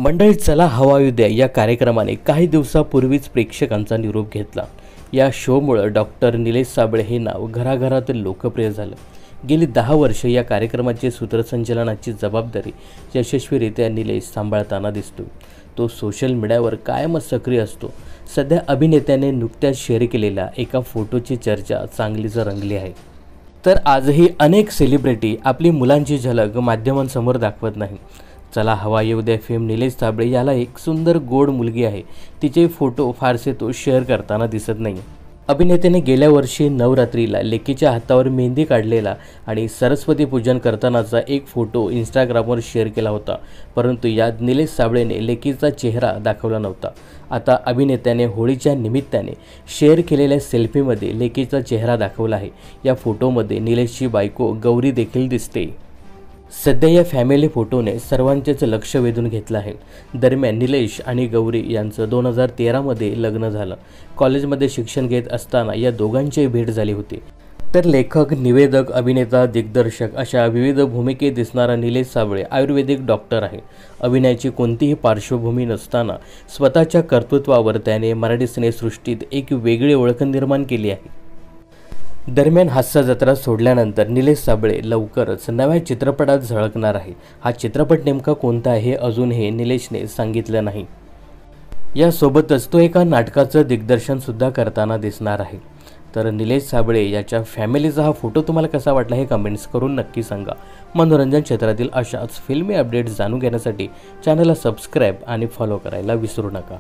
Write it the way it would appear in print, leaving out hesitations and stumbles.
मंडळी चला हवा येऊ द्या या कार्यक्रमाने काही दिवसापूर्वीच प्रेक्षकांचा निरोप घेतला। या शोमुळे डॉक्टर निलेश साबळे हे नाव घराघरात लोकप्रिय झालं। गेली 10 वर्षे या कार्यक्रमाचे सूत्रसंचालनाची जबाबदारी यशस्वीरित्या निलेश सांभाळताना दिसतो। तो सोशल मीडियावर कायमच सक्रिय असतो। सध्या अभिनेत्याने नुकत्याच शेअर केलेल्या एका फोटोची चर्चा चांगलीच रंगली आहे। तर आजही अनेक सेलिब्रिटी आपली मुलांची झलक माध्यमांसमोर दाखवत नाही। चला हवा येऊ द्या फेम निलेश साबळे याला एक सुंदर गोड मुलगी आहे। तिचे फोटो फारसे तो शेअर करताना दिसत नाही। अभिनेत्याने गेल्या वर्षी नवरात्रीला लेकीच्या हातावर मेहंदी काढलेला आणि सरस्वती पूजन करतानाचा एक फोटो इंस्टाग्रामवर शेअर केला होता, परंतु यात निलेश साबळेने लेकीचा चेहरा दाखवला नव्हता। आता अभिनेत्याने होळीच्या निमित्ताने शेअर केलेल्या सेल्फीमध्ये लेकीचा चेहरा दाखवला आहे। या फोटोमध्ये निलेशची बायको गौरी देखील दिसते। सध्या या फॅमिली फोटोने सर्वांचेच लक्ष वेधून घेतलं आहे। दरम्यान निलेश आणि गौरी यांचं 2013 मध्ये लग्न झालं। कॉलेजमध्ये शिक्षण घेत असताना या दोघांची भेट झाली होती। तर लेखक, निवेदक, अभिनेता, दिग्दर्शक अशा विविध भूमिकेत दिसणारा निलेश साबळे आयुर्वेदिक डॉक्टर आहे। अभिनयाची कोणतीही पार्श्वभूमी नसताना स्वतःच्या कर्तृत्वावर त्याने मराठी सिनेसृष्टीत एक वेगळी ओळख निर्माण केली आहे। दरम्यान हास्य जत्रा सोडल्यानंतर निलेश साबळे लवकरच नव्या चित्रपटात झळकणार आहे। हा चित्रपट नेमका कोणता आहे हे अजूनही निलेशने सांगितलं नाही। यासोबतच तो एका नाटकाचं दिग्दर्शन सुद्धा करताना दिसणार आहे। तर निलेश साबळे याच्या फॅमिलीचा हा फोटो तुम्हाला कसा वाटला हे कमेंट्स करून नक्की सांगा। मनोरंजन क्षेत्रातील अशाच फिल्मी अपडेट्स जाणून घेण्यासाठी चॅनलला सबस्क्राईब आणि फॉलो करायला विसरू नका।